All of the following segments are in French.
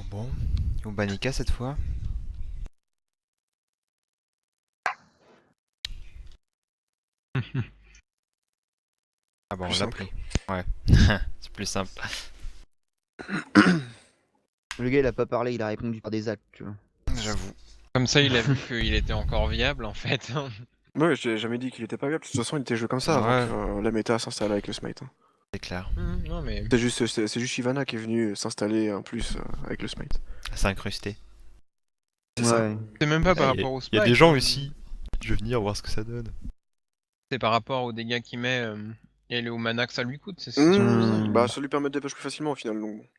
Bon. Ou Banika cette fois. Ah bon, on Plus l'a simple. pris. Ouais. C'est plus simple. Le gars il a pas parlé, il a répondu par des actes, tu vois. J'avoue. Comme ça, il a vu qu'il était encore viable en fait. Ouais, j'ai jamais dit qu'il était pas viable. De toute façon, il était joué comme ça avant Ouais. que la méta s'installe avec le smite. Hein. C'est clair. Non mais. C'est juste Shyvana qui est venu s'installer en plus avec le smite. C'est incrusté. C'est ça. Ouais. C'est même pas par Ah, rapport au Il y a spike. des gens hein. aussi. Je vais venir voir ce que ça donne. C'est par rapport aux dégâts qu'il met et au mana que ça lui coûte. C'est surtout ça. Bah, ça lui permet de dépêcher plus facilement au final. Donc...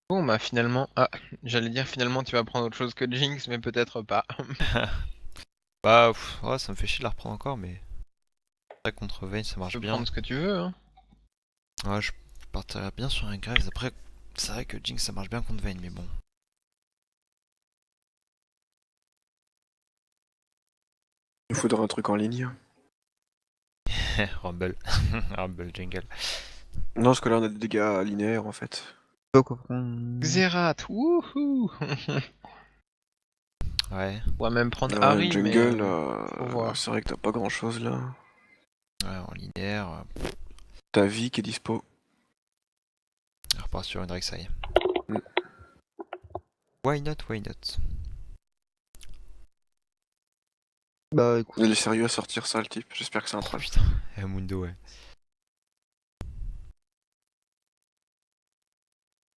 Bon bah finalement. Ah, j'allais dire finalement tu vas prendre autre chose que Jinx, mais peut-être pas. Bah, ouais, ça me fait chier de la reprendre encore, mais. Ça contre Vayne, ça Tu marche peux bien. prendre ce que tu veux. Hein. Ouais, je partirais bien sur un Graves. Après, c'est vrai que Jinx ça marche bien contre Vayne, mais bon. Il faudra un truc en ligne. Rumble. Rumble Jingle. Non, parce que là, on a des dégâts linéaires en fait. Pas quoi prendre. Xerath, wouhou. Ouais. On pourrait même prendre Ouais, Harry, jungle, mais faut voir. c'est vrai que t'as pas grand chose là. Ouais, en linéaire. T'as vie qui est dispo. On repart sur une Rek'Sai. Mm. Why not, why not? Bah écoute. Il est sérieux à sortir ça, le type. J'espère que c'est un Oh trap. putain, Mundo, ouais.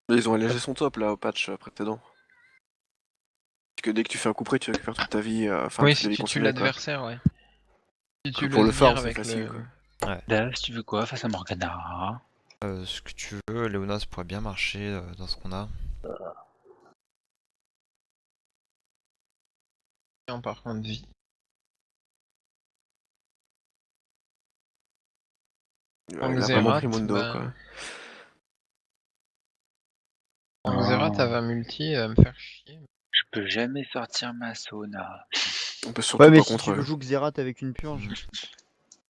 Ils ont allégé son top là au patch précédent. Parce que dès que tu fais un coup près, tu récupères toute ta vie. Enfin, Oui, toute ta si vie tu tues consommée, quoi. l'adversaire, ouais. Si tu Pour le laisses farm, venir c'est avec facile, le... quoi. Là, si tu veux quoi face à Morgana? Ce que tu veux, Léonas pourrait bien marcher dans ce qu'on a. Par contre, vie. Ouais, il a vraiment pris Xerath, Mundo, bah... quoi. En Xerath, ça va multi, me faire chier. Je peux jamais sortir ma Sona. On peut surtout Ouais, mais pas si contre tu eux. joues Xerath avec une purge.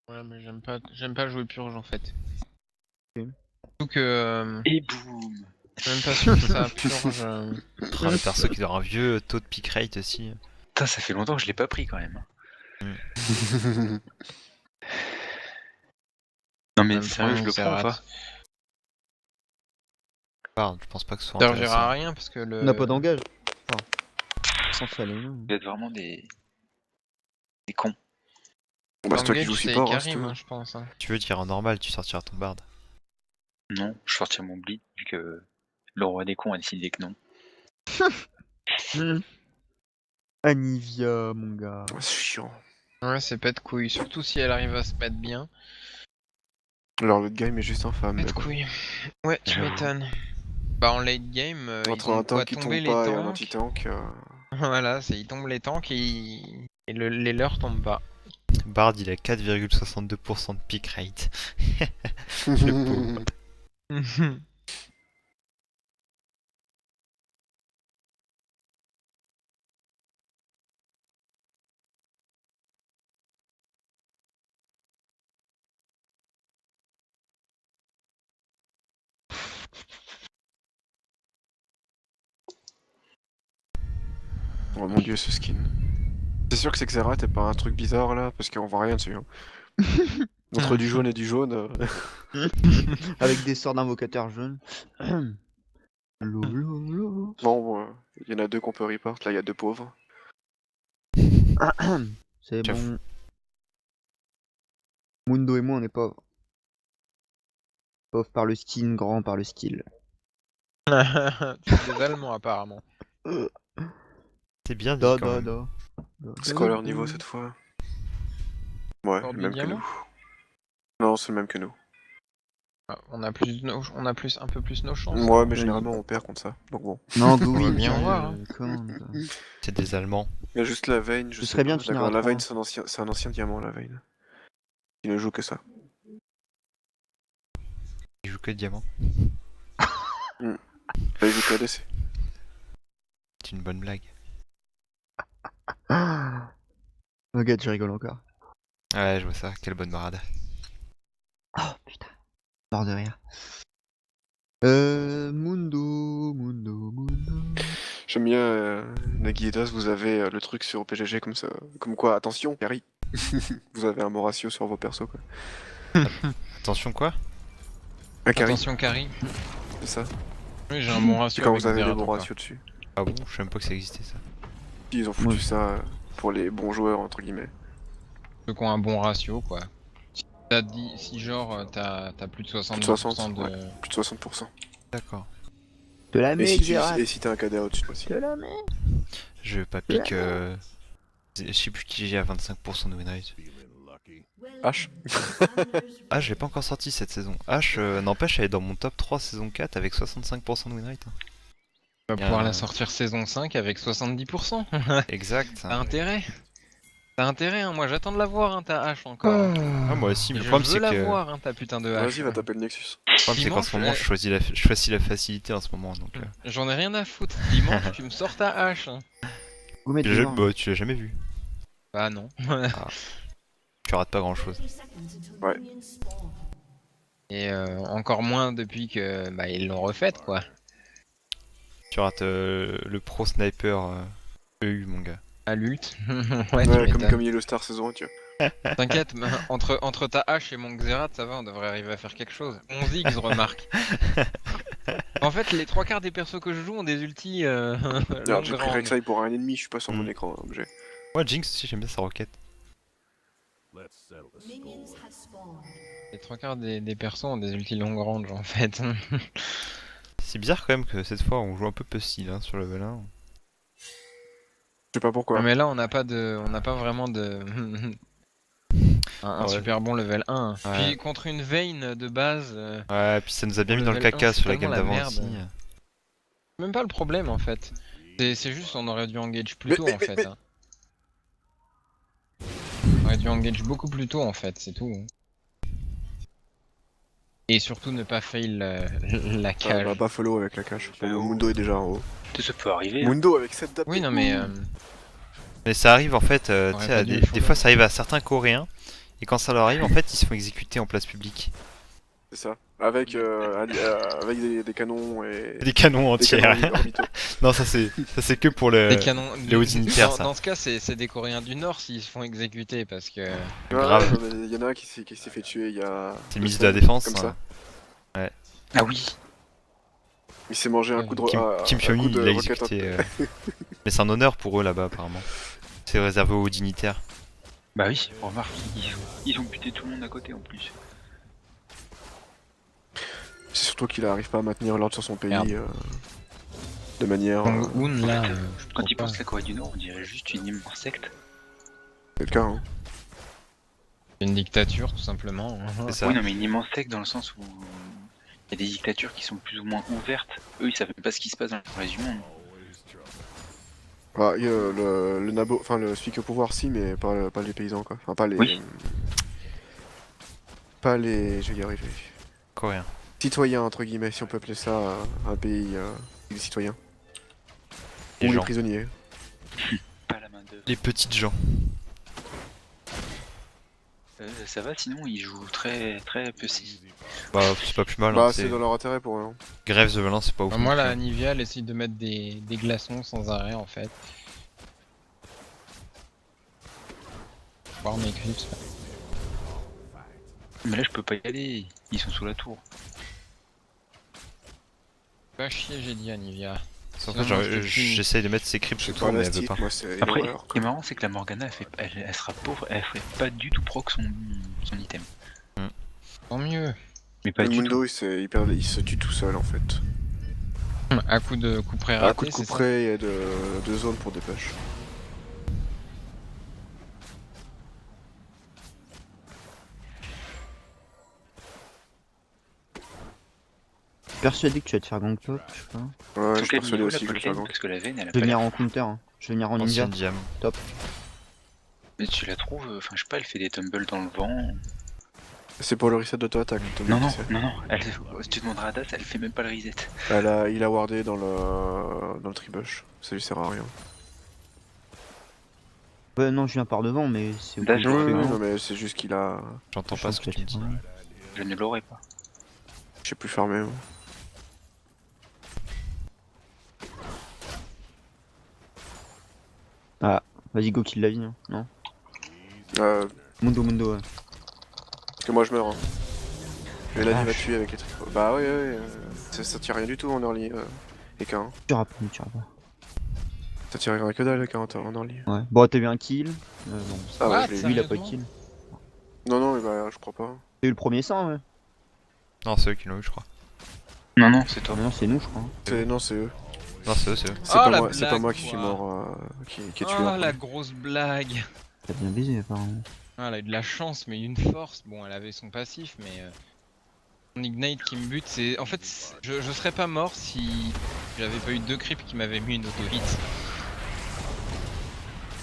Ouais, mais j'aime pas jouer purge en fait. Ok. Surtout que... Et boum! Je suis même pas sûr que ça purge... Ah, le perso qui doit avoir un vieux taux de pick rate aussi. Putain, ça fait longtemps que je l'ai pas pris quand même. Non mais Même sérieux, je le prends ou Xerath. pas? Je pense pas que ce soit Ça servira à intéressant. rien parce que le... On n'a pas d'engage. Enfin, sans ça, les gens. Vous êtes vraiment des cons. Bah, c'est toi qui Engage, joues c'est support, hein, Karim, c'est hein, tout. je pense. Hein. Tu veux tirer en normal, tu sortiras ton bard. Non, je sortirai mon bleed vu que le roi des cons a décidé que non. Anivia, mon gars. Ouais, c'est chiant. Ouais, c'est pas de couilles, surtout si elle arrive à se mettre bien. Alors, le game est juste infâme. Pas Mais de bon. couilles. Ouais, tu J'avoue. m'étonnes. Bah en late game, Entre ils ont un quoi tank qui tomber tombe les pas et un tanks. anti-tank. Voilà, ils tombent les tanks et les leurs tombent pas. Bard il a 4,62% de pick rate. Le pauvre. Oh mon dieu, ce skin. C'est sûr que c'est Xerath et pas un truc bizarre là, parce qu'on voit rien dessus. Hein. Entre du jaune et du jaune. Avec des sorts d'invocateurs jaunes. Lolo. Bon, il y en a deux qu'on peut report. Là, il y a deux pauvres. C'est J'avoue. bon. Mundo et moi, on est pauvres. Pauvres par le skin, grand par le style. C'est des Allemands apparemment. C'est bien dit Da quand da même. da. C'est quoi leur niveau cette fois? Ouais, Encore le des même que diamants nous. Non, c'est le même que nous. Ah, on a un peu plus nos chances. Ouais, mais généralement on perd contre ça. Donc bon. Non, On va Gouin, bien sérieux, voir, hein. comment, ça C'est des Allemands. Il y a juste la Vayne, je Ce sais serait bien pas. de finir D'accord, à la 3. Vayne c'est un ancien diamant, la Vayne. Il ne joue que ça. Il joue que de diamant. Là, il joue que ADC. C'est une bonne blague. Ok, tu rigoles encore. Ouais, je vois ça. Quelle bonne marade. Oh putain. Mort de rire. Mundo. J'aime bien Nagidas, vous avez le truc sur PGG comme ça. Comme quoi, attention, carry. Vous avez un bon ratio sur vos persos quoi. Attention quoi? Un carry, Attention, Carry. c'est ça. Oui, j'ai un bon C'est ratio. quand avec vous avez des Zeratul, bons quoi. ratios dessus. Ah bon, je sais même pas que ça existait ça. Puis ils ont foutu Ouais. ça pour les bons joueurs entre guillemets. Ceux qui ont un bon ratio, quoi. Si genre t'as plus de 70% 60, de. ouais. Plus de 60%. D'accord. De la Et mec, si, Xerath. et si t'as un KDA au-dessus aussi. De la mec. Je pas pique. Je sais plus qui j'ai à 25% de win rate. H. Ah, je l'ai pas encore sorti cette saison. H, n'empêche, elle est dans mon top 3 saison 4 avec 65% de win rate. Hein. Tu vas Y a pouvoir un- la sortir saison 5 avec 70%. Exact. T'as intérêt. T'as intérêt, hein. Moi j'attends de la voir, hein, ta hache encore. Ah, moi aussi, mais Et le je problème veux c'est la que. voir, hein, ta putain de hache. Vas-y, va taper le Nexus. Le problème c'est qu'en ce Dimanche, moment, je choisis la facilité en ce moment. Donc, J'en ai rien à foutre. Dimanche, tu me sors ta hache. Hein. Go mettre tu l'as devant. bah, tu l'as jamais vu. Bah non. Tu rates pas grand chose. Ouais. Et encore moins depuis que bah ils l'ont refaite, quoi. Tu rates le pro sniper EU, mon gars. À l'ult. ouais, Ouais, tu comme, m'étonnes. comme Yellow Star saison 1, tu vois. T'inquiète, entre ta hache et mon Xerath, ça va, on devrait arriver à faire quelque chose. 11 X, remarque. En fait, les trois quarts des persos que je joue ont des ultis Alors, longue j'ai pris grande. Rek'Sai pour un ennemi, je suis pas sur mon Mm. écran, objet. Moi, Jinx aussi, j'aime bien sa roquette. Les trois quarts des persos ont des ultis longue range, en fait. C'est bizarre quand même que cette fois, on joue un peu pussy hein, sur level 1. Je sais pas pourquoi. Mais là, on n'a pas vraiment de... un Ouais. super bon level 1. Ouais. Puis contre une Vayne de base, Ouais, puis ça nous a bien mis dans le level caca 1, sur la c'est game tellement la d'avant aussi. merde. c'est même pas le problème, en fait. C'est juste on aurait dû engage plus Mais- tôt, mais- en mais- fait. mais- hein. On aurait dû engage beaucoup plus tôt, en fait, c'est tout. Et surtout ne pas fail la Ah, cage. bah, pas follow avec la cache. Bah, Bon, oh. Mundo est déjà en haut. Ça peut arriver. Hein. Mundo avec 7 d'AP. Oui, non, mais... Mais ça arrive en fait, Aurait tu sais, pas à dû le des follow. fois ça arrive à certains Coréens, et quand ça leur arrive, en fait, ils se font exécuter en place publique. C'est ça. Avec des canons et. Des canons Des entiers. canons orbitaux. Non, ça c'est que pour le. Des canons... les hauts dignitaires, dans, ça. dans ce cas, c'est des Coréens du Nord s'ils se font exécuter, parce que... Grave. Ouais, mais il y en a un qui s'est fait tuer il y a. C'est le ministre de la Défense. Comme ça. hein. Ah oui. Il s'est mangé un coup de. Kim un Pyong-il, coup de il l'a roquette. exécuté. Mais c'est un honneur pour eux là-bas, apparemment. C'est réservé aux hauts dignitaires. Bah oui, remarque, ils ont buté tout le monde à côté en plus. C'est surtout qu'il arrive pas à maintenir l'ordre sur son pays Merde. de manière. Jong-un, là... Quand ils pensent la Corée du Nord, on dirait juste une immense secte. C'est le cas, hein. une dictature, tout simplement. C'est ça. Oui, non, mais une immense secte dans le sens où il y a des dictatures qui sont plus ou moins ouvertes. Eux, ils savent même pas ce qui se passe dans le reste du monde. Ah, le nabo, enfin le celui qui est au pouvoir, si, mais pas les paysans quoi. Enfin, pas les. Oui. Pas les. Je vais y arriver. Coréen. Citoyens, entre guillemets, si on peut appeler ça un pays des citoyens. Les Ou les gens. prisonniers. Pas la main d'œuvre. Les petites gens. Ça va, sinon ils jouent très très petit. Bah, c'est pas plus mal. Bah, hein, c'est dans leur intérêt pour eux. Hein. Grève de Valence, c'est pas ouf. Moi, non la plus. Nivea, elle essaye de mettre des glaçons sans arrêt, en fait. Voir mes clips. Mais là, je peux pas y aller. Ils sont sous la tour. Pas chier, j'ai dit à Nivea. En Sinon, fait, moi, je te fume. j'essaye de mettre ses creeps C'est autour, pas mais elle veut élastique, pas. moi, c'est une Après, horreur, ce qui quoi. est marrant, c'est que la Morgana, elle sera pauvre, elle ferait pas du tout proc son item. Tant mieux. Mais pas Le du tout. Mundo, il se tue tout seul en fait. À coup de coup près À raté, coup de coup c'est ça. près et de zone pour des push. Persuadé que tu vas te faire gank top, je sais pas. Ouais, je Donc, suis quel persuadé niveau aussi la que je vais faire botlane gank. Parce que la veine, elle a Je pas vais venir l'air. en counter, hein. Je vais venir en ninja. Ancienne diam. Mais tu la trouves, enfin je sais pas, elle fait des tumbles dans le vent. C'est pour le reset d'auto-attaque. Non, non, tu sais. non, non, si tu demanderas à Das, elle fait même pas le reset. Il a wardé dans le tribush. Ça lui sert à rien. Ouais, non, je viens par devant, mais c'est Bah, ok, je- je Oui, fais oui, gank. non, mais c'est juste qu'il a. J'entends pas ce que tu me dis. Je ne l'aurais pas. Je sais plus farmer. Moi. Vas-y, go kill la vie, hein. Non. Parce Mundo, Mundo, ouais. que moi je meurs. Hein. Et là, il va Vache. tuer avec les trucs. Bah ouais, ça tire rien du tout en early. EK, hein. Tu iras pas, tu iras pas. Ça tire rien que dalle EK en early. Ouais. Bon, t'as eu un kill. Bon, ça Ah ouais, What, je l'ai lui, il a pas eu de sérieusement kill. Non, mais bah, je crois pas. T'as eu le premier sang, ouais. Non, c'est eux qui l'ont eu, je crois. Non, non, c'est toi. Non, c'est nous, je crois. Non, c'est eux. Non, c'est eux, c'est eux. C'est Oh, pas la moi, c'est pas blague, moi qui suis quoi. mort, qui est tué. Oh en la premier. grosse blague. T'as bien baisé, apparemment. Ah, elle a eu de la chance, mais une force. Bon, elle avait son passif, mais son ignite qui me bute, c'est. En fait, je serais pas mort si j'avais pas eu 2 creeps qui m'avaient mis une auto-hit.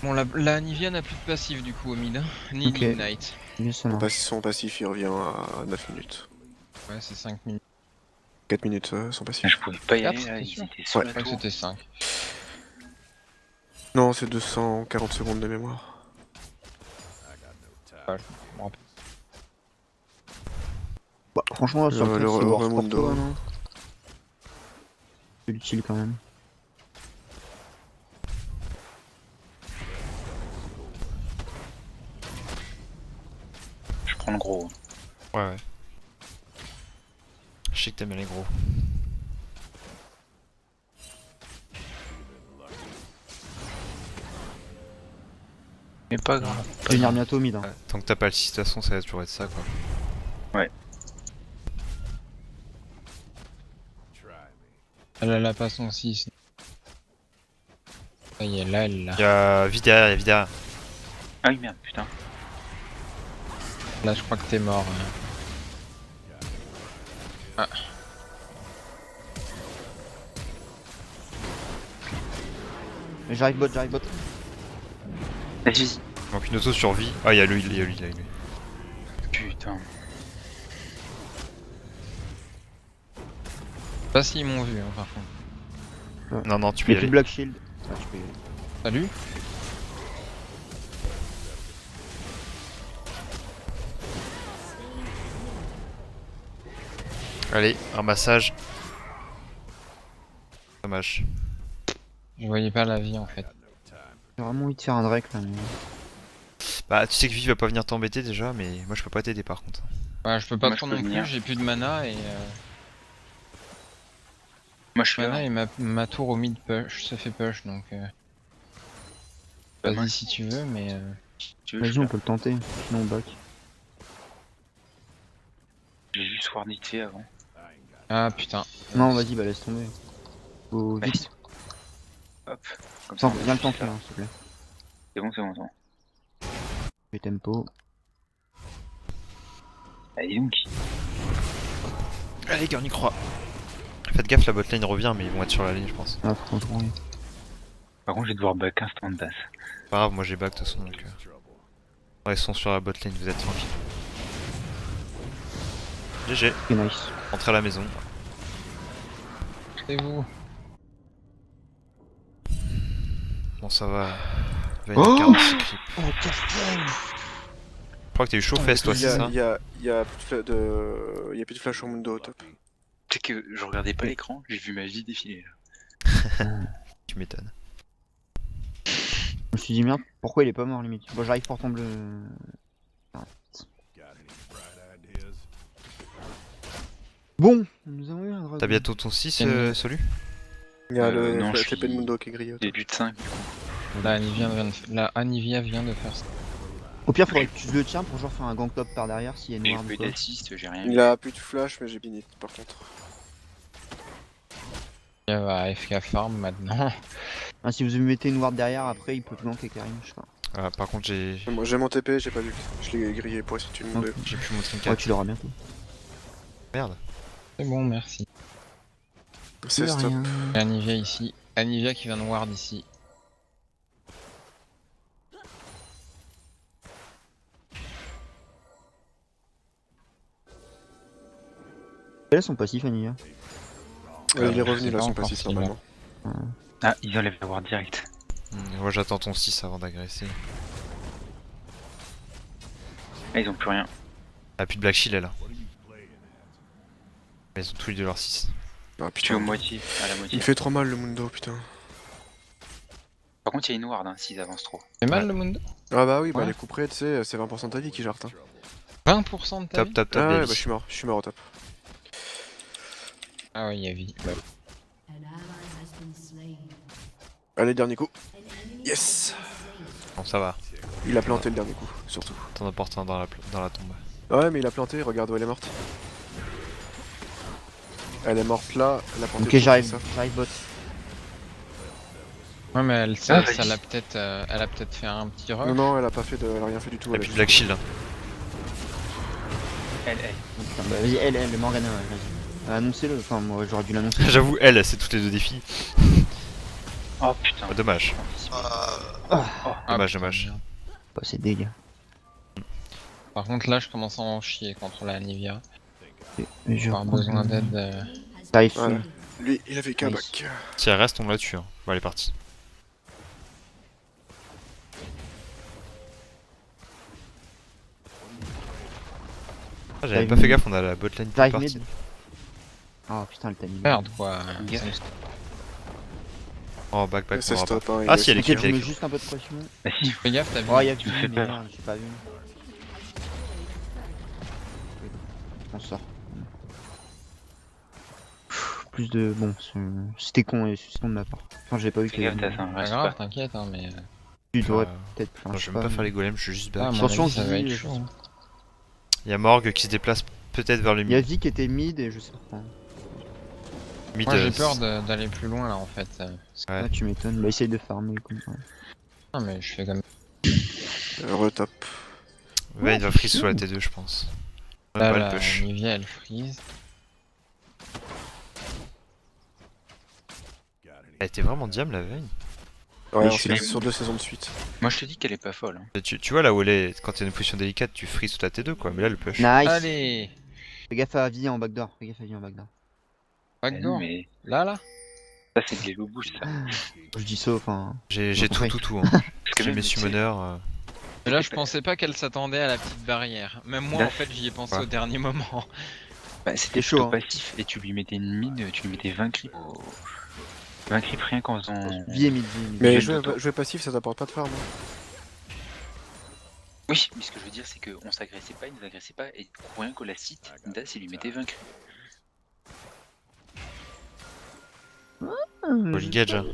Bon, la Nivea n'a plus de passif du coup au mid, hein, ni Ok. l'ignite. Bien, ça marche. Son passif, il revient à 9 minutes. Ouais, c'est 5 minutes. 4 minutes, son passif. Je pouvais pas y Quatre, aller là, t'es ils sûr étaient sur Ouais. la Je crois que tour. c'était 5. Non, c'est 240 secondes de mémoire. Bah, franchement, sur Le- le le c'est worth pour Ramundo. toi, non. C'est utile quand même. Je prends le gros. Ouais. Je sais que t'aimes bien les gros. Mais pas grave. Je vais venir bientôt au mid. Hein. Ouais, tant que t'as pas le 6, de toute façon, ça va toujours être ça, quoi. Elle a pas son 6. Ça y est, là, elle l'a. Y'a vite derrière, y'a vite derrière. Ah oui, merde, putain. Là, je crois que t'es mort. Ah. J'arrive bot, j'arrive bot. Vas-y. Donc une auto survie. Ah, y'a lui, y'a lui. Putain. Je sais pas s'ils m'ont vu, hein, par contre. Non, tu peux Y'a y plus aller. de Black Shield. Ah, tu peux y aller. Salut. Allez, un massage. Dommage. Je voyais pas la vie en fait. J'ai vraiment envie de faire un Drake là, mais. Bah, tu sais que Vivi va pas venir t'embêter déjà, mais moi je peux pas t'aider par contre. Ouais, je peux pas Moi, trop je peux non plus, venir. j'ai plus de mana et Moi je suis mana là. et ma tour au mid push, ça fait push donc Pas mal. vas-y si tu veux mais Tu veux, je Vas-y, suis on là. peut le tenter. Sinon, on back. J'ai juste voir vite fait avant. ah putain. Non, vas-y, bah laisse tomber. Faut Vas-y. vite. Hop. Comme ça. Attends, on viens le fait tanker, ça. hein, s'il te plaît. C'est bon, c'est bon. Fais tempo. Allez donc. Allez, gars, on y croit. Faites gaffe, la botlane revient, mais ils vont être sur la ligne, je pense. Ah, faut contrôler. Par contre, je vais devoir back instant de base. Pas grave, moi j'ai back de toute façon donc. Ouais, ils sont sur la botlane, vous êtes tranquille. GG, C'est nice. rentrez à la maison. C'est vous. Bon, ça va. Oh 46 creep. Oh, Castel. Je crois que t'as eu chaud fest, toi, Il y c'est a, ça il y a, il y a plus de flash au Mundo au top. Tu sais que je regardais pas l'écran, j'ai vu ma vie défiler là. Tu m'étonnes. Je me suis dit, merde, pourquoi il est pas mort limite. Bon, j'arrive pour ton bleu. Bon, nous avons eu un dragon. T'as bientôt ton 6, Solu? Il y a non, le je TP de suis- Mundo qui est grillé au top. Début de 5 du coup. Là Anivia vient de faire ça. Au pire, faudrait que tu le tiens pour genre faire un gang top par derrière s'il y a une J'ai ward pas ou eu quoi. d'assist, j'ai rien Il eu. a plus de flash, mais j'ai binit par contre. Il va AFK farm maintenant. Ah, si vous mettez une ward derrière, après il peut ganker Karim, je sais pas. Ah, par contre, j'ai Moi j'ai mon TP, j'ai pas vu. Je l'ai grillé pour essayer de tuer le Mundo. Ok. j'ai plus mon Ouais, trinket. tu l'auras bientôt. Merde. C'est bon, merci. C'est De stop. rien. Et Anivia ici. Anivia qui vient de ward ici. Elle a son passif, Ania. Il est je revenu sais là, pas son encore passif s'il normalement. Ah, ils enlèvent la ward direct. Moi j'attends ton 6 avant d'agresser. Ah, ils ont plus rien. Ah, plus de Black Shield, elle. Mais ils ont tous les deux leur 6. Ah Je suis au putain. moitié, à la moitié. Il me fait trop mal le Mundo, putain. Par contre, il y a une ward hein, s'ils avancent trop. C'est mal Ouais. le Mundo. Ah bah oui, bah Ouais. les coups près, tu sais, c'est 20% de ta vie qui jartent. Hein. 20% de ta Top, vie. top, top, Ah ouais, Davis. bah je suis mort au top. Ah ouais, il y a vie. Bah, Allez, dernier coup. Yes. Bon, ça va. Il a planté le dernier coup, surtout. T'en apportes un dans la tombe. Ouais, mais il a planté, regarde où elle est morte. Elle est morte là, elle a planté. Ok, tout j'arrive, ça. j'arrive bot. ouais, mais elle, Ah, ça vas-y. l'a peut-être, elle a peut-être fait un petit rush. Non, non, elle a pas fait de. Elle a rien fait du tout. Et elle puis a Black Shield. Hein. Elle. Oh, putain, bah vas-y, elle, Morgana, ouais, vas-y. Annoncez-le, enfin moi j'aurais dû l'annoncer. J'avoue, elle, c'est toutes les deux défis. Oh putain. Ah, dommage. Ah, Dommage, putain, dommage. merde. Oh, c'est dégueu. Par contre, là, je commence à en chier contre la Nivea. Je J'ai reprends besoin le- d'aide. J'arrive Voilà. full. Lui, il avait qu'un Nice. bac. Si elle reste, on la tue. Hein. Bon, elle est partie. Ah, j'avais J'arrive pas fait mid. gaffe, on a la botlane qui est J'arrive partie. mid. Oh putain, le timing. Merde, quoi. Gaffe. Ça me- Oh, back, C'est on aura pas. stop. Hein, Ah, si, elle est T'inquiète, qui je mets juste un peu de pression. Bah si. Fais gaffe, t'as vu. Oh, y'a tu me vu, fais mais peur. merde, j'ai pas vu. On sort. Plus de. Bon, c'était con et c'est con de ma part. Enfin, j'ai pas vu Fais qu'il y gaffe, avait. t'as ça. Pas Reste grave, pas. t'inquiète, hein, mais. Tu devrais Euh, peut-être. Enfin, Non, je vais même pas faire les golems, je suis juste Ah, à back. mon Attention, avis, ça va Vivi, être chaud. Il y a Morgue qui se déplace peut-être vers le Il y a mid. Vi qui était mid et je sais pas. Mid, Moi, j'ai peur d'aller plus loin là en fait. Parce que- Ouais. Ah, tu m'étonnes. Bah, essaye de farmer comme ça. Non, mais je fais comme. Retop. Vayne va freeze sur la T2, je pense. Là, Pas la le push. Nivea elle freeze. Elle était vraiment diable la Vayne. Ouais, je suis c'est là. sur 2 saisons de suite. Moi je te dis qu'elle est pas folle. Hein. Tu vois là où elle est, quand t'es dans une position délicate, tu freeze sous ta T2 quoi, mais là le push. Nice. Allez Fais gaffe à Vi en backdoor. Fais gaffe à Vi en backdoor. Backdoor. Mais Là ça c'est de l'elo boost ça. Je dis ça, enfin. J'ai tout, Ouais. tout. Hein. Parce que J'ai même, mes tu sais, summoners. Et là, je pensais pas qu'elle s'attendait à la petite barrière. Même moi, Là- en fait, j'y ai pensé Ouais. au dernier moment. bah, c'était chaud, chaud hein. passif et tu lui mettais une mine, tu lui mettais 20 creeps. 20 creeps rien qu'en faisant. Vi est mid, Vi est mid. Mais J'ai jouer, le dos. jouer passif, ça t'apporte pas de farm. Hein. Oui, mais ce que je veux dire c'est qu'on s'agressait pas, il nous agressait pas et pour rien que la cite, Das il lui mettait 20 creeps. Polygage. Hein.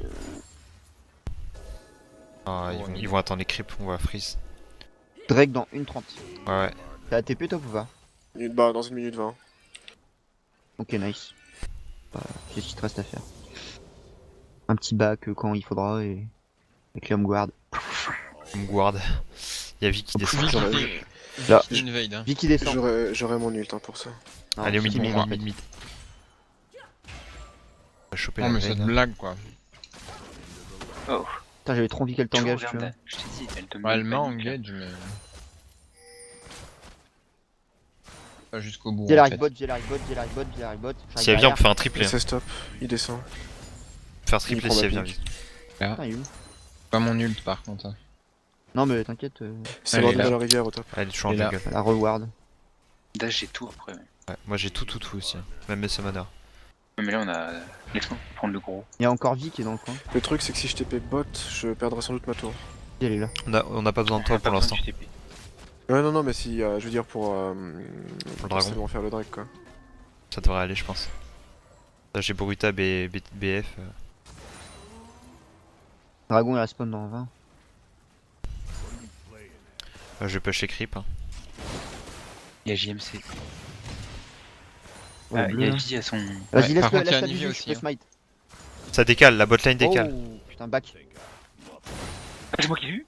Ah, Oh, ils vont attendre les creeps, on va freeze. Drake dans 1.30. Ouais, ouais. T'as ATP top ou pas? Bah, dans 1 minute 20. Ok, nice. Bah, c'est ce qu'il te reste à faire. Un petit back quand il faudra et. Avec les home guard. On me guard. Il y a Vi qui descend. Vicky j'aurais- fait Là. invade. Hein. Vi qui descend. J'aurais mon ult hein, pour ça. Non, Allez au Vicky mid, mid, mid, en fait. mid. On va choper Non, la mais cette Vayne. blague quoi. Oh, Putain, j'avais trop envie qu'elle tu t'engage, tu regardes, vois. je t'ai dit, elle te met Ouais, elle une m'a panique, là. engage, mais. Pas jusqu'au bout. J'ai en la fait. bot, j'ai la bot, j'ai la bot, j'ai la bot. Si elle vient, on peut faire un triplé. Hein. C'est stop. Il descend. Faire triplé prend si ma elle vient pique. vite. Putain, il est où? Pas mon ult par contre. Hein. Non, mais t'inquiète, C'est Elle mort est dans là. la rivière au top. Elle est toujours en Et là. jungle. la reward. Das j'ai tout après. Ouais, moi j'ai tout aussi. Hein. Même mes summoners. Ouais, mais là on a. Laisse-moi prendre le gros. Il y a encore Vi qui est dans le coin. Le truc, c'est que si je TP bot, je perdrai sans doute ma tour. Elle est là. On a pas besoin de toi Pas pour besoin l'instant. du TP. Ouais, non, mais si, je veux dire pour. dragon. Ils vont faire le drag quoi. Ça devrait aller, je pense. Là j'ai Boruta BF. Dragon il respawn dans 20. Je vais push les creeps. Hein. Il y a JMC. Oh, Ah, il bleu, y a là. J à son. Vas-y, Ouais, laisse-le, par contre, il y a laisse-la Nivea viser, aussi, je peux hein. smite. Ça décale, la botlane décale. Oh, putain, back. Ah, c'est moi qui l'ai vu.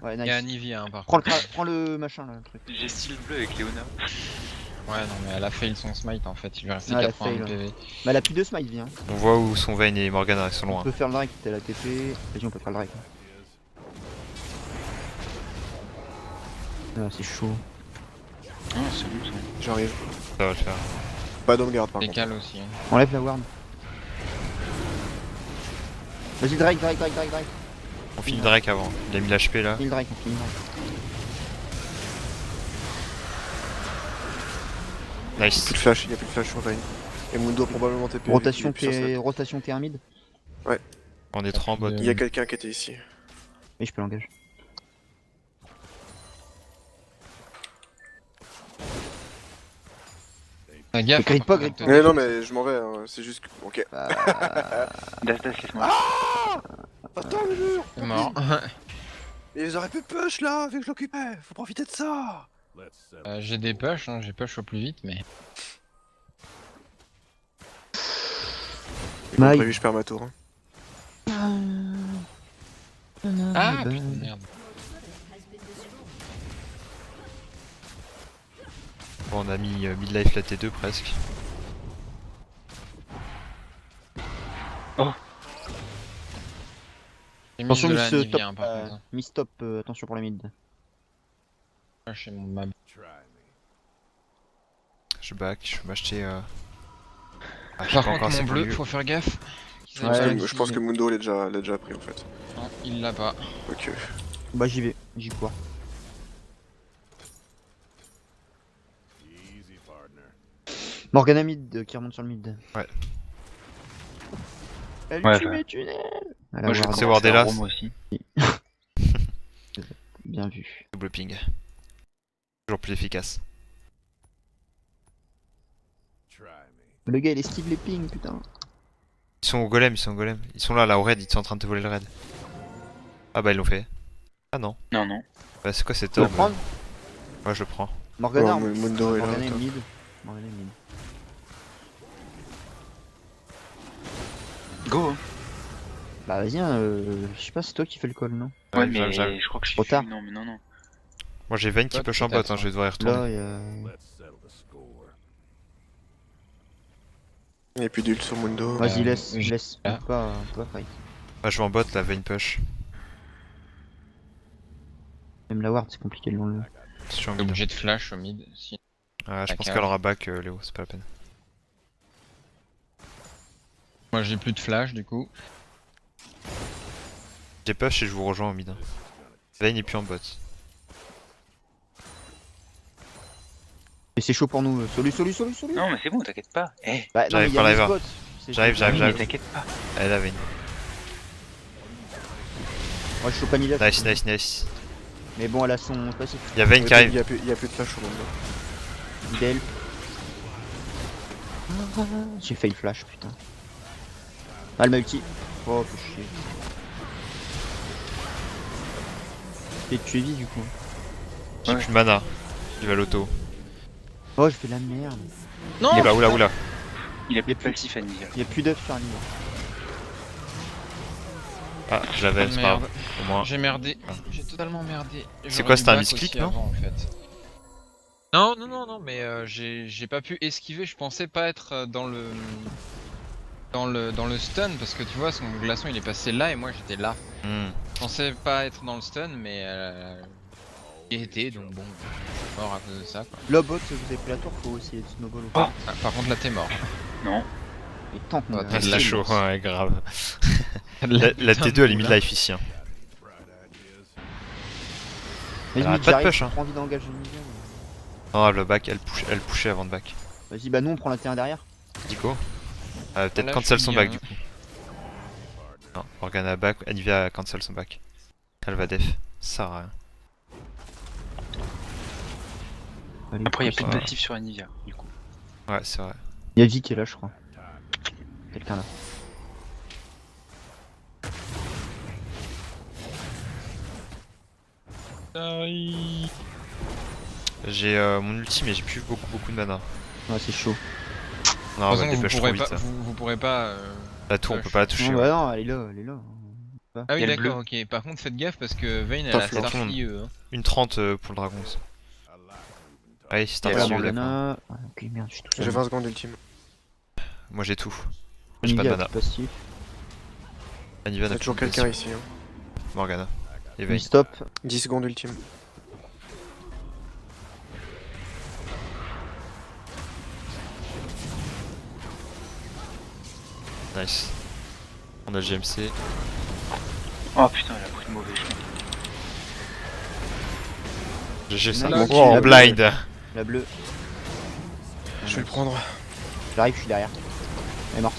Ouais, Il y a nice. Nivea hein, par Prends contre. prends le machin là, le truc. J'ai style bleu avec Léona. Ouais, non, mais elle a fail son smite en fait. Il lui restait Ouais, elle a 80 fail, PV. Bah, elle a plus de smite, Vi. Hein. On voit où sont Vayne et Morgana, ils sont On loin. peut faire le drake, t'as la TP. Vas-y, on peut faire le drake. Ah, c'est chaud. Ah, c'est bon ça. J'arrive. Ça va le faire. Pas d'homme garde par contre. Décale aussi. Hein. Enlève la ward. Vas-y, Drake. On finit Drake avant. Il a mis l'HP là. On finit le Drake, on finit le Drake. Nice. Plus de flash, il y a plus de flash sur Vayne. Et Mundo probablement TP. Rotation il est plus sur T, cette. rotation T1 mid. On est 3 en bot. Il y a quelqu'un qui était ici. Et je peux l'engager. Fais gaffe. Grille pas, faut grille te- pas. Mais non, mais je m'en vais, hein. C'est juste que. Ok. Bah, Das, laisse-moi. Attends, le mur. C'est mort. Ils auraient pu push là, vu que je l'occupais. Faut profiter de ça. J'ai des push, hein, j'ai push au plus vite, mais. Comme Maï. prévu, je perds ma tour. Hein. Ah bah, putain, merde. Bon, on a mis midlife la T2 presque. J'ai mis Attention, de la Miss Nivea, hein, Top. par contre. Miss Top, attention pour les mid. Ah, chez mon map. Je back, je vais m'acheter. Ah, j'ai Par pas contre, encore assez mon pour bleu, lui. faut faire gaffe. Ouais, Je pense que Mundo l'a déjà pris en fait. Non, il l'a pas. Ok. Bah, j'y vais, j'y cours. Morgana mid qui remonte sur le mid. Ouais. Elle Ouais, tue ouais. mes tunnels. Elle a Moi, je vais ward. C'est commencer à Wardella. Rome aussi. Bien vu. Double ping. Toujours plus efficace. Le gars il esquive les pings, putain. Ils sont au golem, ils sont au golem. Ils sont là au raid, ils sont en train de te voler le raid. Ah bah ils l'ont fait. Ah non. Non, non. Bah c'est quoi cette Tu veux le orbe? prendre Ouais, je le prends. Morgana, Ouais, Mundo est là, Morgana est attends. mid. Morgana est mid. Go, hein. Bah vas-y, je sais pas, c'est toi qui fais le call, non? Ouais, Ouais, mais j'arrive. je crois que je suis Trop tard. Non, mais non, non. Moi j'ai Vayne qui Bot, push en bot, peut-être, hein, je vais devoir y retourner. Là, il y a... Il n'y a plus d'ult sur Mundo. Vas-y, laisse, oui. laisse. Ah. On peut pas fight. Ah, je vais en bot, la Vayne push. Même la ward, c'est compliqué de l'enlever. Je suis en T'es mid. obligé de flash au mid. Si. Ouais, je pense D'accord. qu'elle aura back, Léo, c'est pas la peine. Moi j'ai plus de flash du coup. J'ai push et je vous rejoins au mid. Hein. Vayne est plus en bot. Mais c'est chaud pour nous. Solu. Non, mais c'est bon, t'inquiète pas. Eh, Bah, non, J'arrive mais il y a par Miss là, Bot. J'arrive, oui, mais j'arrive. t'inquiète pas. Elle a Vayne. Moi, je suis pas Nidal. Nice. Mais bon, elle a son passif. Y'a Vayne qui arrive. Il y a plus de flash sur Mundo. Idel. J'ai fail flash, putain. Ah, elle m'a ulti. Oh, faut chier. Et tu es vie du coup. J'ai plus de mana. Il va l'auto. Oh, je fais de la merde. Non. Oula. Il a plus Y a de plus- passif à Nivea. Y'a plus d'œufs sur Anima. Ah, je l'avais, c'est pas Merde. grave. Au moins. J'ai merdé. J'ai totalement merdé. C'est quoi, c'était un J'aurais dû back misclick, aussi non avant, en fait. Non, mais j'ai pas pu esquiver. Je pensais pas être dans le stun parce que tu vois, son glaçon il est passé là et moi j'étais là. Hmm. Je pensais pas être dans le stun, mais il était donc bon, mort à cause de ça. Quoi. Là, bot, vous avez pris la tour, faut essayer de snowball ou pas. Ah, par contre là t'es mort. Non. Et tant qu'on Ah, a- t'as De la Merci, chaud, boss. ouais, grave. La T2 elle est midlife ici. Hein. Mais Elle limite, arrête pas de j'arrive, push, j'ai hein. pas envie d'engager une million. Non, elle back, elle pushait avant de back. Vas-y, bah nous on prend la terrain derrière. Dico peut-être Là, cancel je son suis, back du coup. Non, Morgana back, Anivia cancel son back. Elle va def, ça sert à rien. Allez, Après, il y a plus de Ouais. passif sur Nivea, du coup. Ouais, c'est vrai. Y'a Vic qui est là, je crois. Quelqu'un là. J'ai mon ulti mais j'ai plus beaucoup de mana. Ouais, c'est chaud. Non, on va vous dépêche trop pourrez vite. pas, vous pourrez pas. La tour on push. peut pas la toucher. Non, Ouais. bah non, elle est là, elle est là. Ah oui Il y a le bleu. d'accord, ok. Par contre faites gaffe parce que Vayne elle Pas a flanc. Starfy hein. Une 30 pour le dragon. Allez, c'est Et Voilà, un alors, d'accord. Morgana. Ouais, ok, merde, je suis tout J'ai seul. 20 secondes ultime. Moi j'ai tout. J'ai pas de Anivia, mana. petit passif. Anivia Il y n'a a toujours plus de quelqu'un blessure. ici. Hein. Morgana. Et Vayne. Stop. 10 secondes ultime. Nice. On a le GMC. Oh putain, elle a pris le mauvais chemin. GG ça. Nice. Oh, La blind. La bleue. Je vais le prendre. J'arrive, je suis derrière. Elle est morte.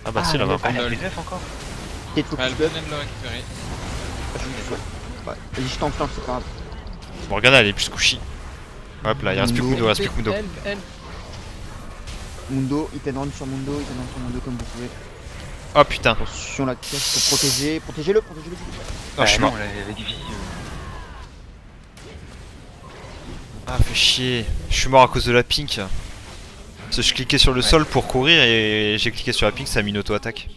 Ah bah si là-bas. Ah, elle a Lol. plus de neuf encore. T'es de Ah, focus elle buff. venait de le récupérer. Ouais. Vas-y, je t'enflamme, c'est pas grave. Morgana elle est plus squishy. Hop là, il reste plus que Mundo, il reste plus que Mundo. Help. Mundo, il t'aide run sur Mundo, il t'aide run sur Mundo comme vous pouvez. Oh putain. Attention la caisse pour protéger. Protégez-le. Oh, je suis mort. non, avec vie. Ah, fait chier. Je suis mort à cause de la pink. Parce que je cliquais sur le sol pour courir et j'ai cliqué sur la pink, ça a mis une auto-attaque.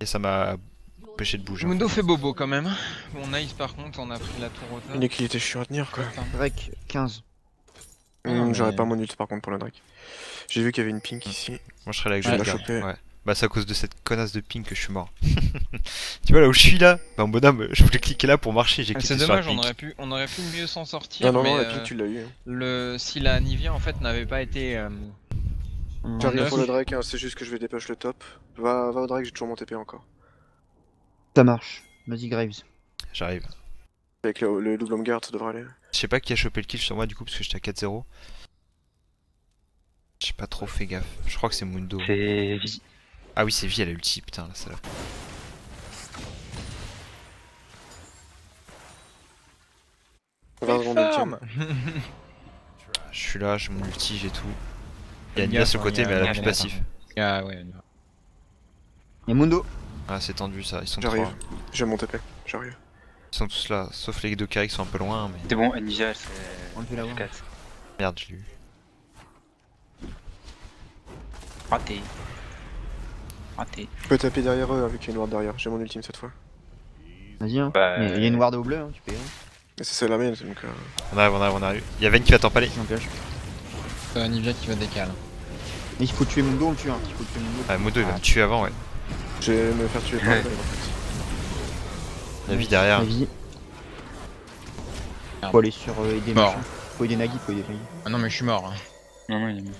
Et ça m'a empêché de bouger. Mundo fait bobo quand même. Bon, Nice par contre, on a pris la tour au top. Une qu'il était chiant à tenir quoi. Drake, 15. Non, J'aurais mais- pas mon ult par contre pour la Drake. J'ai vu qu'il y avait une pink ici. Moi je serais là avec Je vais Jolga. la choper. Ouais. Bah c'est à cause de cette connasse de pink que je suis mort. Tu vois là où je suis là? Bah mon bonhomme, je voulais cliquer là pour marcher, j'ai Ah, cliqué c'est sur la dommage, pink. on aurait pu mieux s'en sortir. Ah non, mais non, la pink tu l'as eu. si la Nivea en fait n'avait pas été. J'arrive neuf. pour le Drake, hein, c'est juste que je vais dépêcher le top. Va au Drake, j'ai toujours mon TP encore. Ça marche. Vas-y, Graves. J'arrive. Avec le double guard, ça devrait aller. Je sais pas qui a chopé le kill sur moi du coup parce que j'étais à 4-0. J'ai pas trop fait gaffe. Je crois que c'est Mundo. C'est vie. Ah oui c'est Vi, elle a ulti, putain là ça. Va dans le team. Je suis là, j'ai mon ulti, j'ai tout. Il y a Faites Nia gaffe, sur le côté hein, mais elle a y a plus Nia, passif. Ah ouais, on y va. Et Mundo. Ah c'est tendu ça, ils sont J'arrive. trois. J'ai mon TP, j'arrive. Ils sont tous là, sauf les deux carrés qui sont un peu loin mais... C'est bon, Anivia, c'est. On le fait là-haut. 4. Merde, je l'ai eu. Raté. Raté. Je peux taper derrière eux avec une ward derrière, j'ai mon ultime cette fois. Vas-y, hein. Bah, Il y a une ward au bleu, hein, tu peux y aller. Et c'est la mienne donc. On arrive. Il y a Vayne qui va t'empaler. N'empêche. C'est Nivea qui va décaler. Mais il faut tuer Mundo, on le tue, hein. Il faut tuer Mundo. Ah, Mundo il va me tuer avant, ouais. Je vais me faire tuer par Ouais. la en fait. La vie derrière. La vie. Merde. Faut aller sur aider Mort. machin. Faut aider Nagi, faut aider Nagi. Ah non, mais je suis mort. Hein. Non, non, il est mort.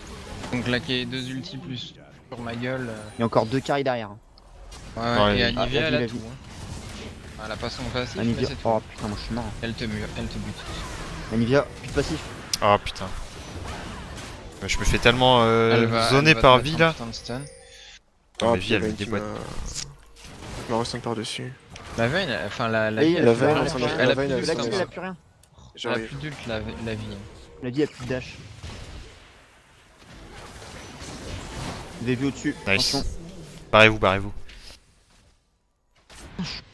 Donc claquer 2 ultis plus sur ma gueule. Il y a encore 2 carries derrière. Hein. Ouais, Ouais, et la vie. Anivea elle la a vie. tout. Hein. Elle a pas son passif, mais Anivia. c'est tout. Oh putain, moi je suis mort. Elle te mure, elle te bute. Anivia, plus de passif. Ah putain. Bah, je me fais tellement Elle zoner va par te Vi mettre un là. putain de stun. Ah, mais puis Vi, elle il y a me une qui déboîte. m'a restreint par dessus. La Vayne, enfin la Et vie, la elle a Vayne, plus elle d'ult, s'en est- elle la a Vayne, plus elle d'ult, La s'en vie, est- elle hein. a plus rien. Elle a J'arrive. plus d'ult la vie. La vie, elle a plus de dash. Vous avez vu au-dessus. Nice. Attention. Barrez-vous.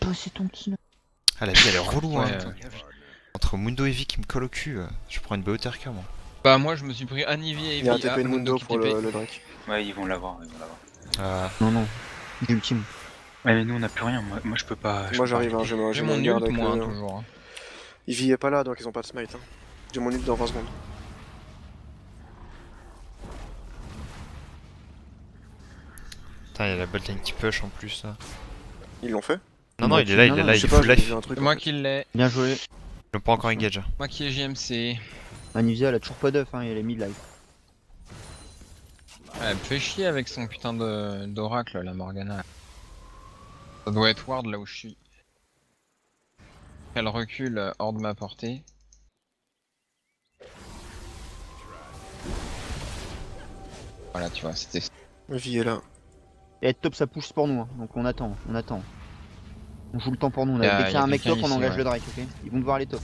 Passez ton kill. Ah la vie elle est relou hein. Ouais, Entre Mundo et Vi qui me colle au cul, je prends une BOTRK moi. Bah moi je me suis pris Anivia et Il y a un Vi. Ah, TP de Mundo qui pour TP. le Drake. Ouais, ils vont l'avoir, ils vont l'avoir. Ah, Non, non. Ultime. Ouais, mais nous on a plus rien, moi je peux pas. je Moi peux j'arrive, pas hein, j'ai J'ai mon mon garde ult avec moi hein, le... toujours. Hein. Ivy est pas là donc ils ont pas de smite. Hein. J'ai mon ult dans 20 secondes. putain il y a la botlane qui push en plus là. Ils l'ont fait? Non il est là, il est Je sais full pas, j'ai life. vu un truc. C'est en moi fait. qui l'ai, Bien joué. Ils l'ont pas encore engage. moi qui ai JMC. Anivia, elle a toujours pas d'œuf, hein. Elle est mid-life. Elle me fait chier avec son putain d'oracle la Morgana. Ça doit être ward là où je suis. Elle recule hors de ma portée. Voilà tu vois, c'était... Ivy est là. Et top, ça pousse pour nous, hein. Donc on attend. On joue le temps pour nous. Y a- Dès qu'il y a un mec quelqu'un top, on ici, engage ouais. le Drake, ok. Ils vont devoir les top.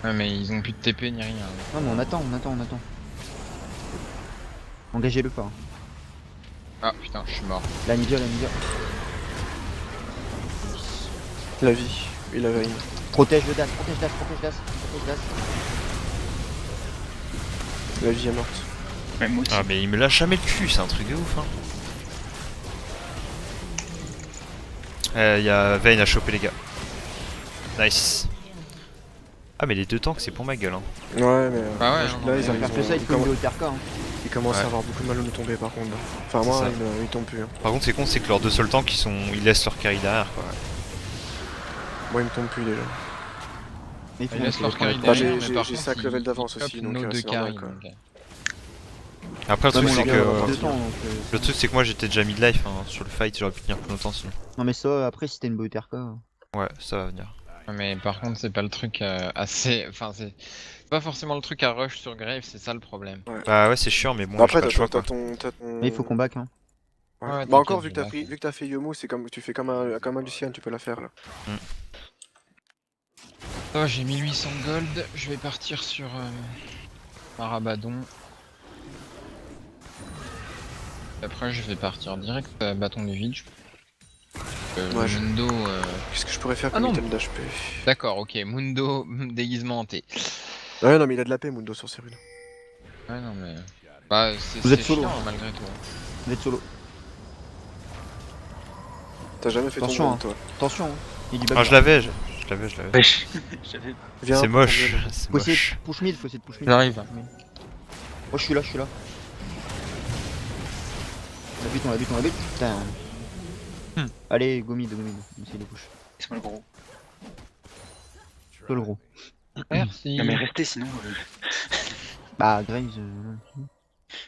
Ouais mais ils ont plus de TP ni rien. Non, mais on attend. Engagez-le pas. Hein. Ah putain je suis mort. L'Anivia. La vie et la Vayne. Protège le dash. La vie est morte. Ouais, moi aussi. Ah mais il me lâche jamais le cul, c'est un truc de ouf hein. Il y a Vayne à choper les gars. Nice. Ah mais les deux tanks c'est pour ma gueule hein. Ouais, mais. Bah ouais, là, non, ils, mais arrivent, Faire que ça, il faut une OTRK. Hein. ils commencent Ouais. à avoir beaucoup de mal à nous tomber par contre. Enfin, C'est moi, ça. ils tombent plus. Hein. Par contre c'est con, c'est que leurs deux seuls tanks ils laissent leur carry derrière quoi. Moi, ils me tombent plus déjà. Mais il faut Ils laissent leur prendre- carry Bah, derrière, j'ai- mais par j'ai contre, 5 ils- levels d'avance ils aussi, copent donc, nos deux c'est normal, carries, quoi. donc, Après le Ouais, truc mais on c'est leur que- donne que... deux temps, donc, Le truc c'est que moi j'étais déjà mid-life hein, sur le fight, j'aurais pu tenir plus longtemps sinon. Non, mais ça, après, si t'as une OTRK. Ouais, ça va venir. Ouais, mais par contre c'est pas le truc assez... Enfin c'est pas forcément le truc à rush sur Grave, c'est ça le problème. Bah ouais c'est chiant mais bon Bah, j'ai après, pas le choix quoi. t'as ton. Mais il faut qu'on back. Hein. Ouais. Ouais, Bah encore, t'inquiète, vu que t'as fait Yomu, c'est comme tu fais comme un Lucian, tu peux la faire là. Oh, j'ai 1800 gold, je vais partir sur Marabadon. Après, je vais partir direct à Bâton du Vide. Ouais, Mundo. Qu'est-ce que je pourrais faire Ah comme non. item d'HP? D'accord, ok. Mundo déguisement hanté. Ouais, non, mais il a de la paix, Mundo, sur ses runes. Ouais, non, mais. Bah, c'est Vous êtes solo, chiant hein. malgré tout. Vous êtes solo. T'as jamais fait Attention, ton hein. toi. Attention, hein. Il y a du Ah, bug. je l'avais. Je l'avais. Wesh, j'avais pas. Viens, C'est prends moche. ton bleu. C'est Faut essayer moche. de push mid, faut essayer de push mid. J'arrive. Oh, je suis là. On la bute. Putain. Allez, go mid. On essaye de push. Laisse-moi le gros. Toi le gros. Merci. Non mais restez sinon. Bah, Graves,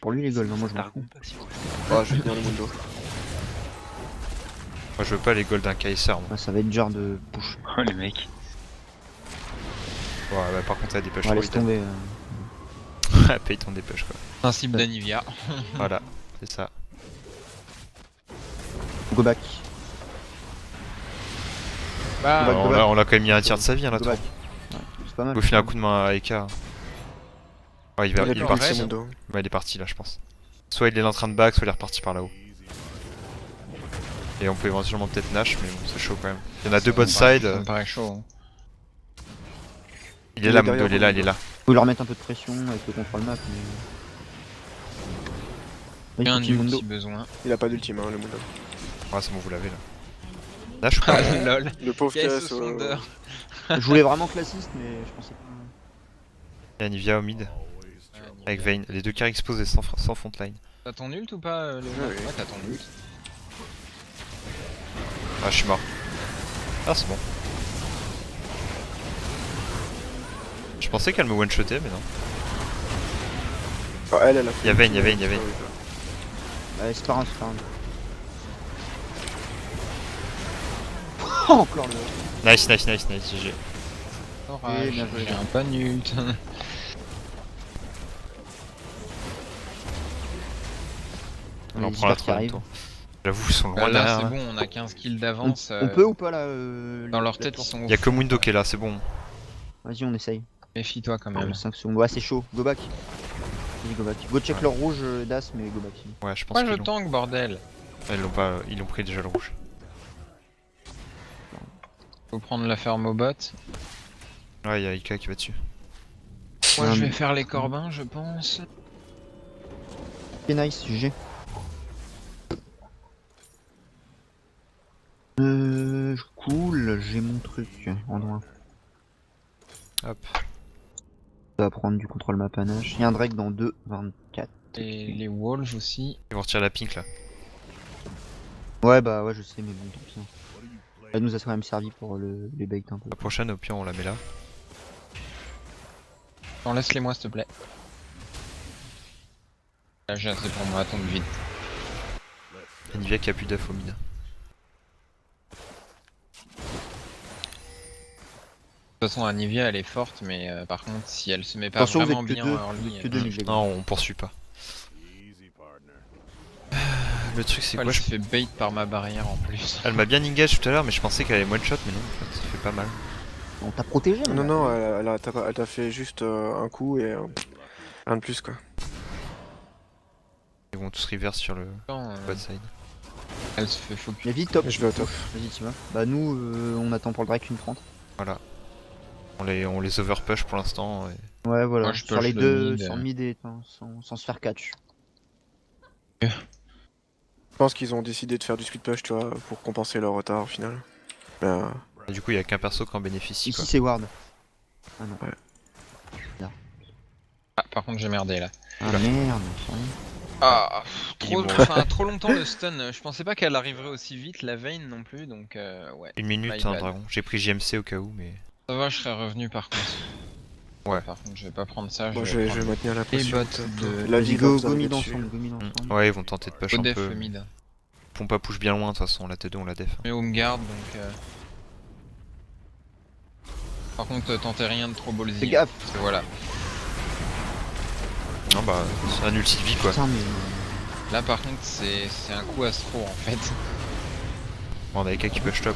pour lui les goals, non, moi je m'en fous. T'argues pas si vous voulez. Ah, je vais tenir le Mundo. Moi, je veux pas les golds d'un Kaiser. Moi. Ouais, ça va être dur de push. Oh le mec. Ouais, bah, par contre, elle dépêche Ouais, trop laisse vite. tomber. Paye ton dépêche quoi. Principe d'Anivia. Voilà, c'est ça. Go back. Bah, Go back. On l'a quand même mis un tiers de sa vie hein, là. Go back. Ouais, c'est pas mal. Faut filer un coup de main à Eka. Ouais, il est plus parti. vite, Mundo. Ouais, il est parti là, je pense. Soit il est en train de back, soit il est reparti par là-haut. Et on peut éventuellement peut-être Nash, mais bon, c'est chaud quand même. Il y en a deux bot side. Ça me paraît chaud. Hein. Il est là, derrière Mundo, il est là. Faut leur mettre un peu de pression avec le contrôle map. Mais... Un il faut qu'il nul Mundo. si besoin. Il a pas d'ultime, hein, le Mundo. Ouais, c'est bon, vous l'avez là. Nash ou pas Ah lol. Le pauvre Quel KS. sondeur. Je voulais vraiment classiste, mais je pensais pas. Il y a Nivea au mid, avec Vayne. Les deux carries exposés sans frontline. T'as ton ult ou pas, les Ouais, oui. Ouais, t'as ton ult. Ah, je suis mort. Ah, c'est bon. Je pensais qu'elle me one-shotait, mais non. Ah, elle a fait. Il y a Vayne. Ouais, c'est pas grave. Oh, encore le. Nice, GG. Orage, bien joué. j'ai un pas ult. On en Les prend la Discord qui troisième arrivent. tour. J'avoue, ils sont loin Là, derrière. c'est là. bon, on a 15 kills On, d'avance. on peut ou pas là Dans leur tête, ils sont au Y'a que Mundo qui est là, c'est bon. Vas-y, on essaye. Méfie-toi quand même. 5 secondes. Ouais, c'est chaud. Go back. Vas-y, go back. Go check Ouais. leur rouge d'As, mais go back. Ouais, je pense Pourquoi je qu'ils l'ont. tank, bordel? Ils l'ont pris déjà le rouge. Faut prendre la ferme au bot. Ouais, y'a Ika qui va dessus. Moi, Ouais, je vais mais- faire les corbins, je pense. Ok, nice, GG. Cool, j'ai mon truc en loin. Hop. Ça va prendre du contrôle map panache. Il y a un Drake dans 2,24. Et les wolves aussi. Ils vont retirer la pink là. Ouais, bah ouais, je sais, mais bon, tant pis. Elle nous a quand même servi pour les bait un peu. La prochaine, au pire, on la met là. Attends, laisse-les moi, s'il te plaît. Là, j'ai assez pour moi, tombe vite. Y'a Nivea qui a plus d'œuf au mid. De toute façon, Anivia, elle est forte, mais par contre, si elle se met pas Attention, vous vraiment êtes que bien deux, en vous early, êtes que deux, les gars. Non, on poursuit pas. Le truc, c'est elle quoi se fait bait par ma barrière en plus. Elle m'a bien engage tout à l'heure, mais je pensais qu'elle allait one shot, mais non, en fait, ça fait pas mal. On t'a protégé, Non, là. non, elle t'a fait juste un coup et rien de plus quoi. Ils vont tous reverse sur le Attends, bot side. elle se fait focus. Mais vite, top. Je vais au top. Vas-y, tu vas. Bah, nous, on attend pour le Drake une 30. Voilà. On les overpush pour l'instant. Et... Ouais, voilà. Moi, je sur push les le deux, mid, sans mid et sans se faire catch. Je pense qu'ils ont décidé de faire du speed push, tu vois, pour compenser leur retard au final. Et du coup, il y a qu'un perso qui en bénéficie. Ici, Quoi. c'est Ward. Ah non. Ah, par contre, j'ai merdé là. Ah merde. Ah, Il est mort. trop longtemps le stun. Je pensais pas qu'elle arriverait aussi vite, la Vayne non plus, donc ouais. Une minute, My hein, bad. dragon. J'ai pris JMC au cas où, mais. Ça va, je serais revenu par contre. Ouais. Par contre, je vais pas prendre ça. Bon, je je vais prendre maintenir la les pression. bots de La Vas-y, vie go, va go vous mid arriver dessus. ensemble, go mid ensemble. Ouais, ils vont tenter de push un Odef peu. mid. Pompa push bien loin, de toute façon, la T2 on la def. Mais home guard donc. Par contre, tentez rien de trop ballsy. Fais gaffe. Parce que voilà. Non, bah, c'est un ulti de vie quoi. Putain, mais. Là par contre c'est un coup astro en fait. Bon, on a les cas qui push top.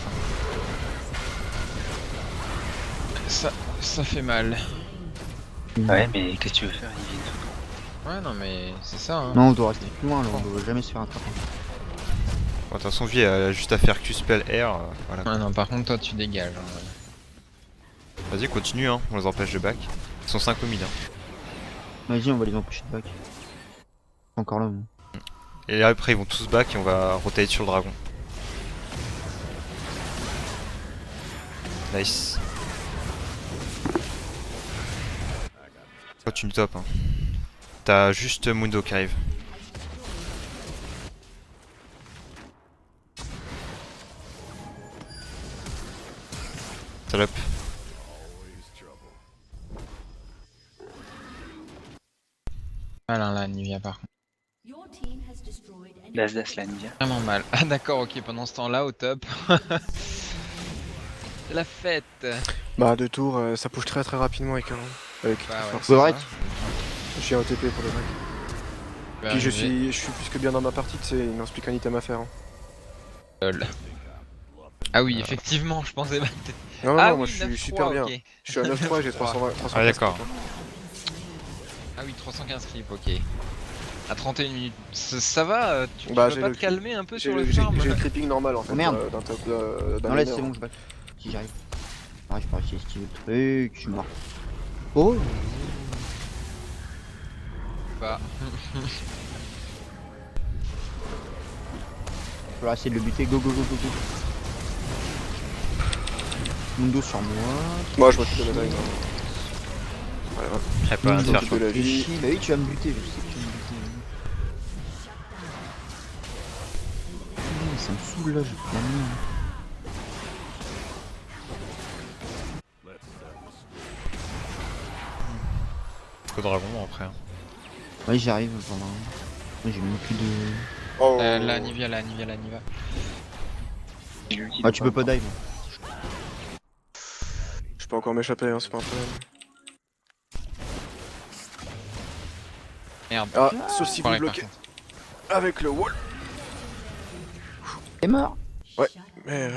Ça fait mal. Ouais, mais qu'est-ce que tu veux faire, Yves? Ouais non mais c'est ça hein. Non, on doit rester plus loin là, on doit jamais se faire attraper. Bon, de toute façon, vie, elle a juste à faire Q-spell R. Voilà. Ouais non par contre toi tu dégages. Hein. Vas-y, continue, hein. On les empêche de back. Ils sont 5 au mid. Hein. Vas-y, on va les empêcher de back. Encore là, moi. Et là, après, ils vont tous back et on va rotate sur le dragon. Nice. Continue top. Hein. T'as juste Mundo qui arrive. Salope. Malin la Nivea par contre. Das la Nivea. Vraiment mal. Ah d'accord ok pendant ce temps là au top. C'est la fête. Bah, 2 tours, ça push très très rapidement avec un. Avec Bah ouais, force. Faut arrêter. Je suis à OTP pour le mec. Bah, Puis je suis plus que bien dans ma partie, tu sais, il n'en plus qu'un item à faire. Hein. lol. Ah oui effectivement je pensais pas que t'étais- Non, non, Ah non, moi oui, je suis 9-3, super bien. ok. Je suis à 9-3 et j'ai 320. Ah, d'accord. Ah oui 315 clips ok. À 31 minutes. Ça va tu Bah, peux j'ai pas le te calmer un peu J'ai sur le le, farm j'ai le creeping normal en fait. Oh, merde. D'un top d'un Non, là, laner. c'est bon, je back. Si j'arrive. Ah, j'ai pas réussi à esquiver le truc, je suis mort. Oh! Pas. Faut essayer de le buter, go go go go go. Mundo sur moi. Moi je m'occupe de la taille. Voilà. Elle peut rien Mundo faire. s'occupe de la Fais vie. chier. Bah oui, tu vas me buter, je sais que tu vas me buter. Putain, ça me saoule là, j'ai plus la merde. Qu'au dragon après. Hein. Ouais, j'y arrive pendant. Moi, j'ai mis plus de. Oh. La Nivea. J'ai l'ulti Ah, de tu peux pas dive. Je peux encore m'échapper, hein, c'est pas un problème. Merde. Ah, ceci Pareil, vous par bloqué contre. avec le wall. T'es mort! Mais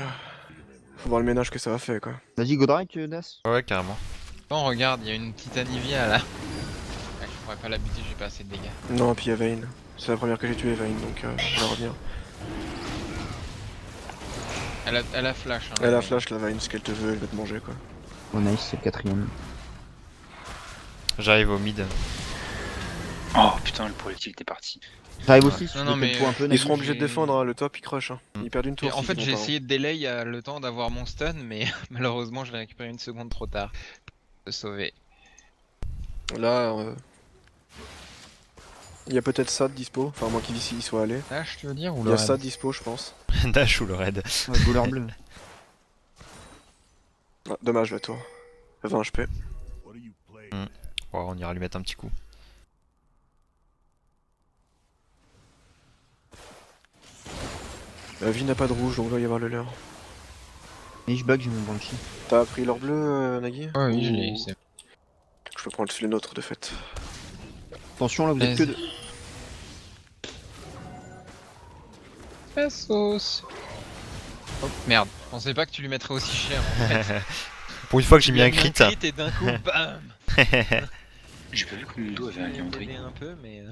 faut voir le ménage que ça a fait quoi. Vas-y, Godrak, Das. Ouais, carrément. Non regarde il y a une petite Anivia là. Ouais, je pourrais pas la buter j'ai pas assez de dégâts. Non, puis il y a Vayne. C'est la première que j'ai tué Vayne donc je vais revenir. Elle a flash hein. Elle a mais- flash la Vayne, ce qu'elle te veut, elle va te manger quoi. Oh, nice, c'est le quatrième. J'arrive au mid. Oh putain, le projectile était parti. J'arrive aussi, si tu Non, veux non, que mais le poids un peu, Ils Nagui. seront obligés de j'ai- défendre, hein, le top il crush. Hein. Mm. Ils perdent une tour. Et en s'ils fait vont j'ai pas, hein. essayé de delay le temps d'avoir mon stun mais malheureusement je l'ai récupéré une seconde trop tard. De sauver. Là, il y a peut-être ça de dispo, enfin moi qui d'ici y soit allé. Là je veux dire ou Il le y a raid ça de dispo je pense. Dash ou le raid. Ouais, goaler bleu. Ah, dommage la tour. 20 HP. Oh, on ira lui mettre un petit coup. La vie n'a pas de rouge donc il doit y avoir le leur. Et je bug, j'ai mon banshee. T'as pris l'or bleu Nagui? Ouais oui je Ou- l'ai. c'est- Je peux prendre les nôtres de fait. Attention, là, vous êtes que Vas-y. deux. La sauce. Oh merde, je pensais pas que tu lui mettrais aussi cher en fait. Pour une fois que j'ai Tu mis lui as un crit. et d'un coup bam. J'ai pas vu que Mundo avait un Je liandry. vais un peu mais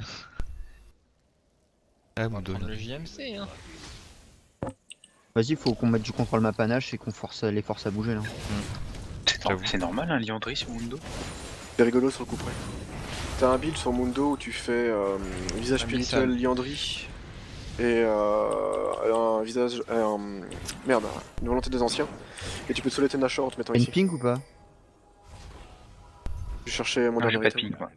Ah, on va Mundo. prendre le JMC hein. Vas-y, faut qu'on mette du contrôle ma panache et qu'on force les forces à bouger là. J'avoue. C'est normal un liandry sur Mundo. C'est rigolo sur le coup près. T'as un build sur Mundo où tu fais visage Abyssal. spirituel Liandry et un visage. Merde, une volonté des anciens. Et tu peux te soler tes Nashor en te mettant T'as une ici. ping ou pas? Je cherchais mon Non, j'ai dernier pas de item. ping moi.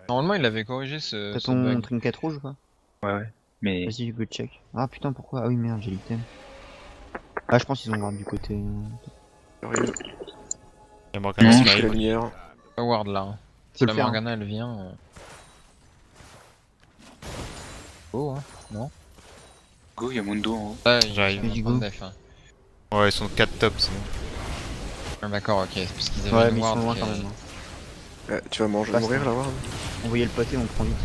Normalement il avait corrigé ce T'as ce ton bug. trinket rouge ou pas? Ouais. Mais Vas-y, go check. Ah putain, pourquoi? Ah oui, merde, j'ai l'item. Ah, je pense qu'ils ont gardé du côté. J'arrive. Il y a Morgana Non, qui Je fais la m'arrive. lumière. Pas ward là. Hein. Tu peux La le faire. Hein. Morgana elle vient. Oh hein. Non. go, y'a Mundo en haut. Ah, J'arrive. Vas-y, go. Ouais, ils sont 4 top, c'est bon. Ah, d'accord, ok, c'est parce qu'ils avaient Ouais, une mais ils sont ward loin qui quand est- même. Hein. Ouais, tu vas manger, Passe, mourir là, Ward. Envoyez le pâté, on prend vite.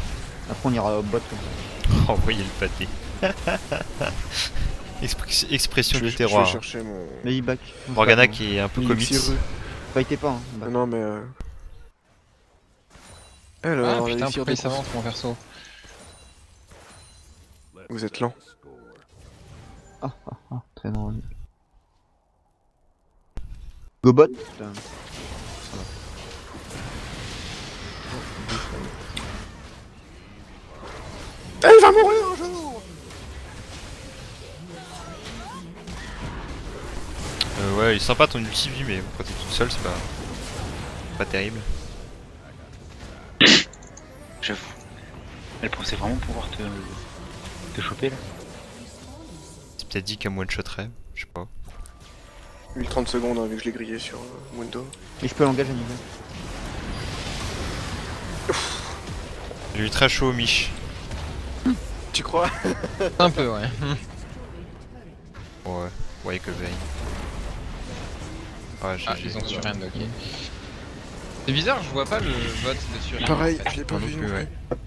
Après on ira au bot comme ça. Envoyer le pâté. Expression Je du vais terroir. chercher mon... Mais il back. Morgana qui est un peu mon commit. élixir. Fightez pas, hein. back. Non mais... Ah Alors, putain, l'élixir pourquoi de il s'avance mon perso? Vous êtes lent. Très drôle. Go bot putain. Elle va mourir un jour. Ouais, il est sympa ton ulti, mais bon, quand t'es toute seule, c'est pas terrible. J'avoue. Elle pensait vraiment pouvoir te choper là. C'est peut-être dit qu'elle me one-shotterait, je sais pas. 30 secondes hein, vu que je l'ai grillé sur Mundo. Et je peux l'engager à niveau. J'ai eu très chaud au Mich. Tu crois? Un peu, ouais. Ouais, que veille. Ouais, Ah, j'ai ils ont surrend, ok. C'est bizarre, je vois pas le bot de surrend. Pareil, en fait. je l'ai pas Moi non vu plus, non ouais. plus.